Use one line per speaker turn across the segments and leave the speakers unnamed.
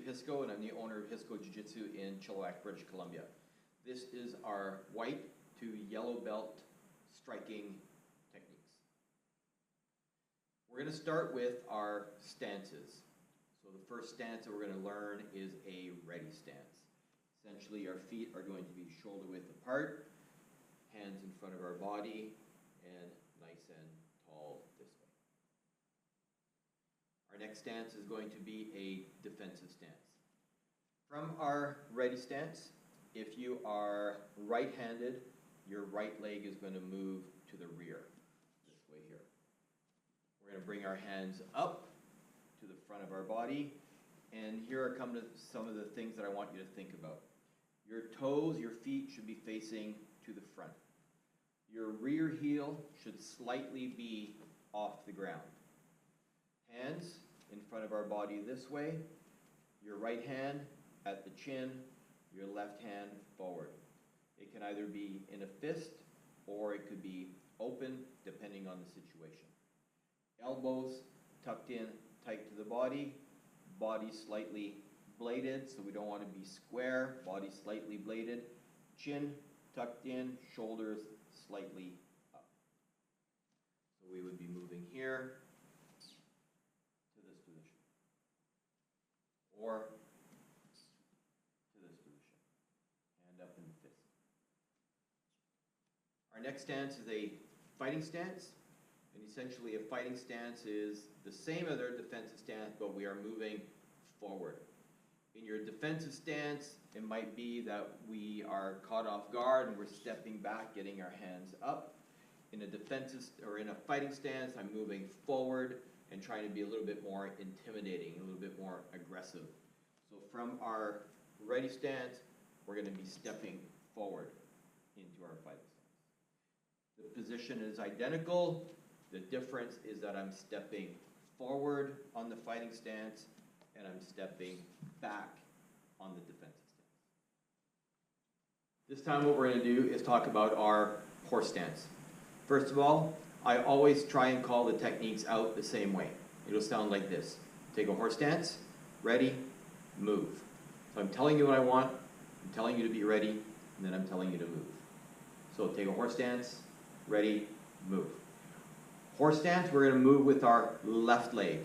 Hiscoe, and I'm the owner of Hiscoe Jiu-Jitsu in Chilliwack, British Columbia. This is our white to yellow belt striking techniques. We're going to start with our stances. So the first stance that we're going to learn is a ready stance. Essentially, our feet are going to be shoulder width apart, hands in front of our body, and nice and tall this way. Our next stance is going to be a defensive stance. From our ready stance, if you are right-handed, your right leg is going to move to the rear, this way here. We're going to bring our hands up to the front of our body, and here are some of the things that I want you to think about. Your toes, your feet should be facing to the front. Your rear heel should slightly be off the ground. Hands in front of our body this way, your right hand at the chin, your left hand forward. It can either be in a fist or it could be open depending on the situation. Elbows tucked in tight to the body, body slightly bladed, so we don't want to be square, body slightly bladed, chin tucked in, shoulders slightly up. So we would be moving here to this position, or to this position, hand up in the fist. Our next stance is a fighting stance, and essentially a fighting stance is the same as our defensive stance, but we are moving forward. In your defensive stance, it might be that we are caught off guard and we're stepping back, getting our hands up. In a defensive or in a fighting stance, I'm moving forward and trying to be a little bit more intimidating, a little bit more aggressive. So from our ready stance, we're going to be stepping forward into our fighting stance. The position is identical. The difference is that I'm stepping forward on the fighting stance and I'm stepping back on the defensive stance. This time what we're going to do is talk about our horse stance. First of all, I always try and call the techniques out the same way. It'll sound like this. Take a horse stance, ready, move. So I'm telling you what I want, I'm telling you to be ready, and then I'm telling you to move. So take a horse stance, ready, move. Horse stance, we're going to move with our left leg.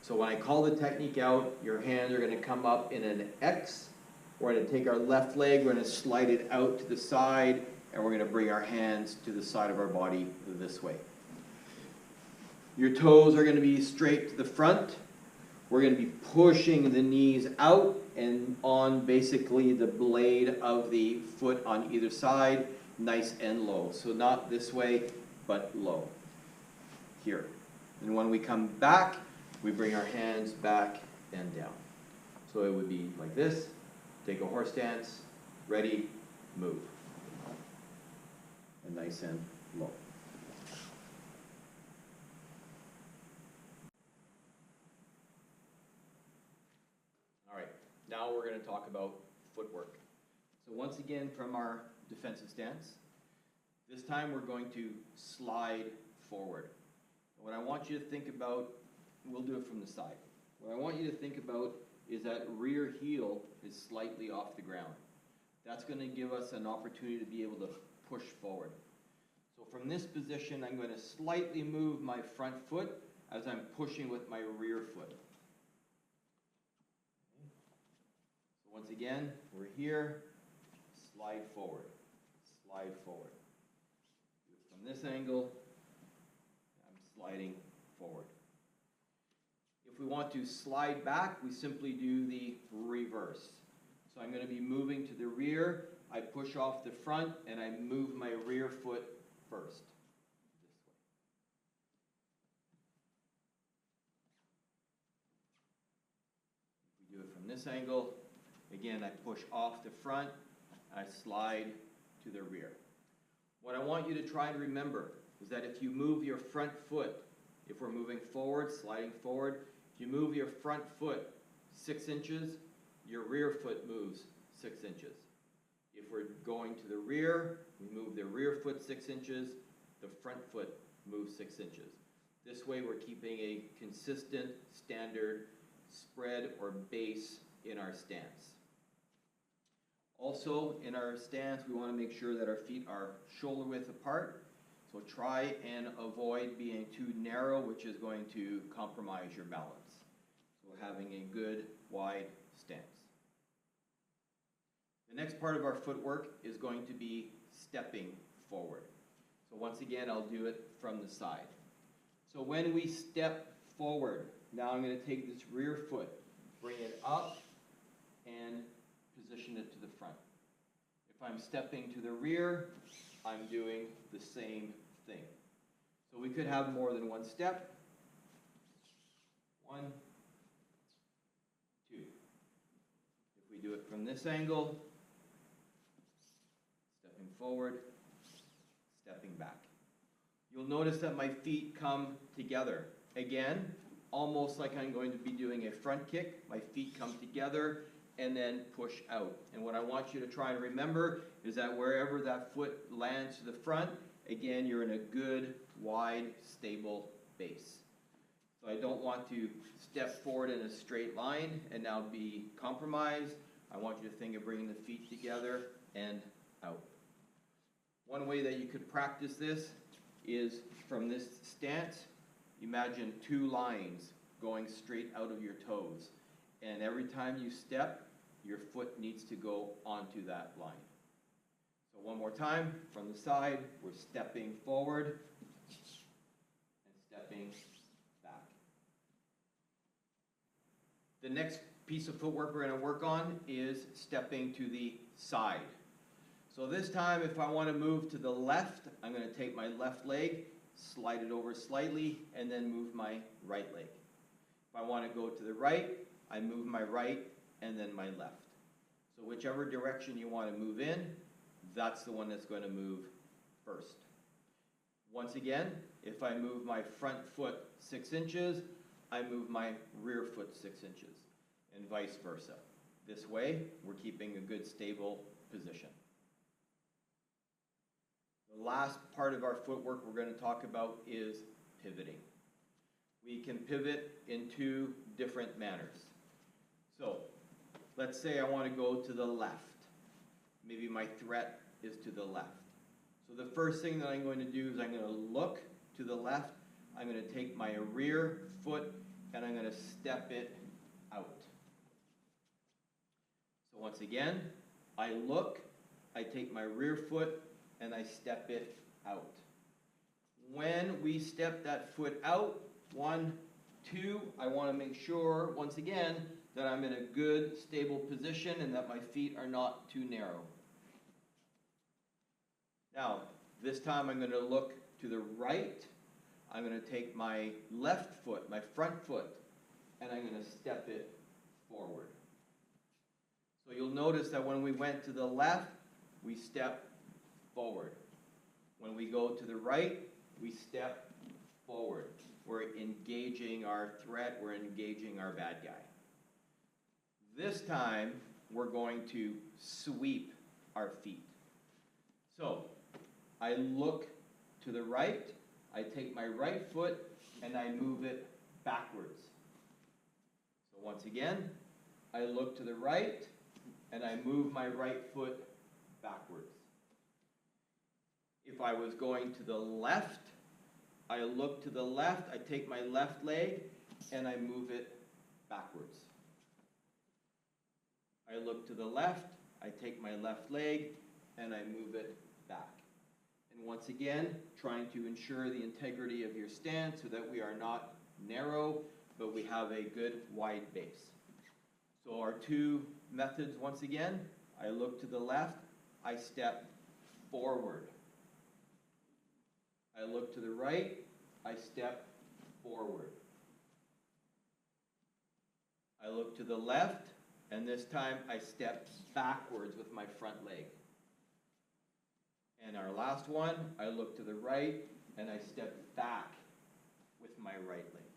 So when I call the technique out, your hands are going to come up in an X. We're going to take our left leg, we're going to slide it out to the side, and we're going to bring our hands to the side of our body this way. Your toes are going to be straight to the front. We're going to be pushing the knees out and on basically the blade of the foot on either side, nice and low. So not this way, but low. Here. And when we come back, we bring our hands back and down. So it would be like this. Take a horse stance, ready, move. And nice and low. All right, now we're going to talk about footwork. So once again, from our defensive stance, this time we're going to slide forward. What I want you to think about, we'll do it from the side. What I want you to think about is that rear heel is slightly off the ground. That's going to give us an opportunity to be able to push forward. So from this position, I'm going to slightly move my front foot as I'm pushing with my rear foot. So once again, we're here, slide forward, slide forward. From this angle, I'm sliding forward. If we want to slide back, we simply do the reverse. So I'm going to be moving to the rear, I push off the front, and I move my rear foot first. This way. If we do it from this angle, again, I push off the front, I slide to the rear. What I want you to try and remember is that if you move your front foot, if we're moving forward, sliding forward, if you move your front foot 6 inches, your rear foot moves 6 inches. If we're going to the rear, we move the rear foot 6 inches, the front foot moves 6 inches. This way we're keeping a consistent, standard spread or base in our stance. Also, in our stance, we want to make sure that our feet are shoulder width apart. So try and avoid being too narrow, which is going to compromise your balance. So having a good, wide stance. The next part of our footwork is going to be stepping forward. So once again, I'll do it from the side. So when we step forward, now I'm going to take this rear foot, bring it up, and position it to the front. If I'm stepping to the rear, I'm doing the same thing. So we could have more than one step. 1, 2. If we do it from this angle, stepping forward, stepping back. You'll notice that my feet come together. Again, almost like I'm going to be doing a front kick. My feet come together and then push out. And what I want you to try and remember is that wherever that foot lands to the front, again, you're in a good, wide, stable base. So I don't want to step forward in a straight line and now be compromised. I want you to think of bringing the feet together and out. One way that you could practice this is from this stance. Imagine 2 lines going straight out of your toes. And every time you step, your foot needs to go onto that line. So one more time, from the side, we're stepping forward and stepping back. The next piece of footwork we're going to work on is stepping to the side. So this time, if I want to move to the left, I'm going to take my left leg, slide it over slightly, and then move my right leg. If I want to go to the right, I move my right and then my left. So whichever direction you want to move in, that's the one that's going to move first. Once again, if I move my front foot 6 inches, I move my rear foot 6 inches, and vice versa. This way, we're keeping a good stable position. The last part of our footwork we're going to talk about is pivoting. We can pivot in 2 different manners. So, let's say I want to go to the left. Maybe my threat is to the left. So the first thing that I'm going to do is I'm going to look to the left. I'm going to take my rear foot and I'm going to step it out. So once again, I look, I take my rear foot and I step it out. When we step that foot out, 1, 2, I want to make sure, once again, that I'm in a good, stable position and that my feet are not too narrow. Now, this time I'm going to look to the right. I'm going to take my left foot, my front foot, and I'm going to step it forward. So you'll notice that when we went to the left, we step forward. When we go to the right, we step forward. We're engaging our threat, we're engaging our bad guy. This time, we're going to sweep our feet. So, I look to the right, I take my right foot, and I move it backwards. So once again, I look to the right, and I move my right foot backwards. If I was going to the left, I look to the left, I take my left leg, and I move it backwards. I look to the left, I take my left leg, and I move it back. And once again, trying to ensure the integrity of your stance so that we are not narrow, but we have a good wide base. So our 2 methods, once again, I look to the left, I step forward. I look to the right, I step forward. I look to the left, and this time I step backwards with my front leg. And our last one, I look to the right, and I step back with my right leg.